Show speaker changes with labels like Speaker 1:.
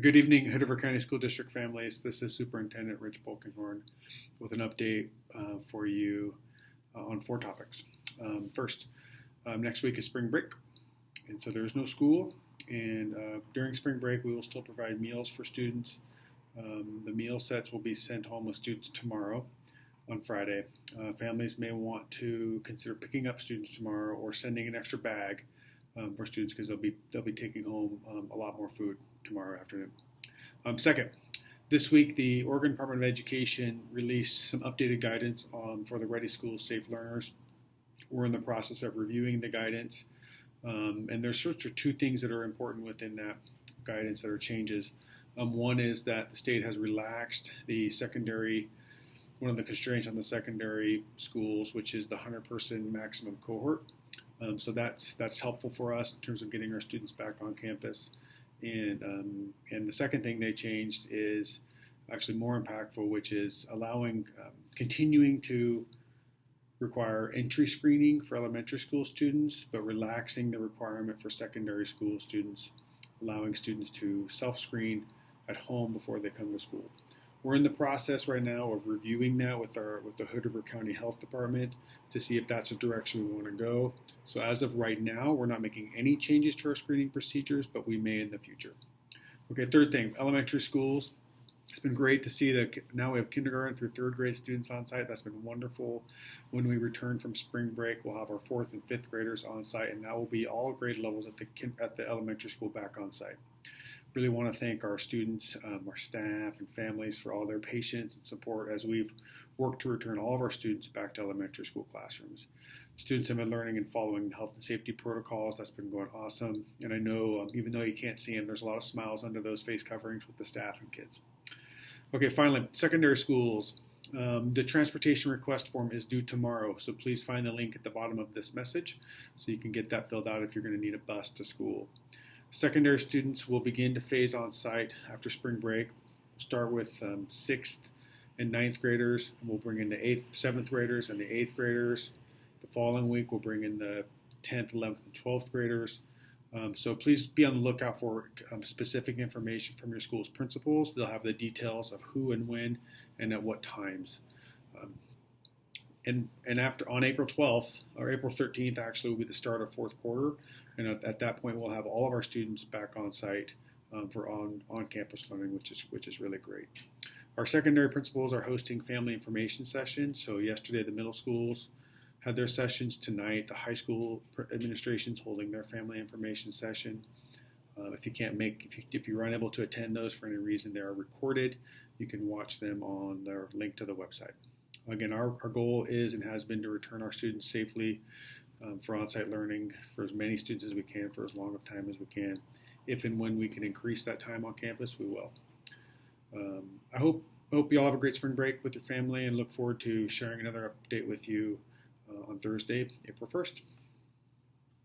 Speaker 1: Good evening, Hood River County School District families. This is Superintendent Rich Bolkenhorn with an update for you on 4 topics. First, next week is spring break, and so there's no school. And during spring break, we will still provide meals for students. The meal sets will be sent home with students tomorrow on Friday. Families may want to consider picking up students tomorrow or sending an extra bag for students because they'll be taking home a lot more food tomorrow afternoon. Second, this week the Oregon Department of Education released some updated guidance for the Ready Schools Safe Learners. We're in the process of reviewing the guidance, and there's sort of 2 things that are important within that guidance that are changes. One is that the state has relaxed one of the constraints on the secondary schools, which is the 100-person maximum cohort. So that's helpful for us in terms of getting our students back on campus. And the second thing they changed is actually more impactful, which is continuing to require entry screening for elementary school students, but relaxing the requirement for secondary school students, allowing students to self-screen at home before they come to school. We're in the process right now of reviewing that with the Hood River County Health Department to see if that's a direction we want to go. So as of right now, we're not making any changes to our screening procedures, but we may in the future. Okay, third thing, elementary schools. It's been great to see that now we have kindergarten through 3rd grade students on site. That's been wonderful. When we return from spring break, we'll have our 4th and 5th graders on site, and that will be all grade levels at the elementary school back on site. Really want to thank our students, our staff, and families for all their patience and support as we've worked to return all of our students back to elementary school classrooms. Students have been learning and following the health and safety protocols. That's been going awesome. And I know, even though you can't see them, there's a lot of smiles under those face coverings with the staff and kids. Okay, finally, secondary schools. The transportation request form is due tomorrow, so please find the link at the bottom of this message so you can get that filled out if you're going to need a bus to school. Secondary students will begin to phase on site after spring break. We'll start with 6th and 9th graders, and we'll bring in the 7th graders and the 8th graders. The following week, we'll bring in the 10th, 11th, and 12th graders. So please be on the lookout for specific information from your school's principals. They'll have the details of who and when and at what times. And after on April 12th or April 13th, actually, will be the start of 4th quarter. And at that point, we'll have all of our students back on site for on-campus learning, which is really great. Our secondary principals are hosting family information sessions. So yesterday, the middle schools had their sessions. Tonight, the high school administration's holding their family information session. If you're unable to attend those for any reason, they are recorded. You can watch them on their link to the website. Again, our goal is and has been to return our students safely for on-site learning for as many students as we can for as long of time as we can. If and when we can increase that time on campus, we will. I hope you all have a great spring break with your family and look forward to sharing another update with you on Thursday, April 1st.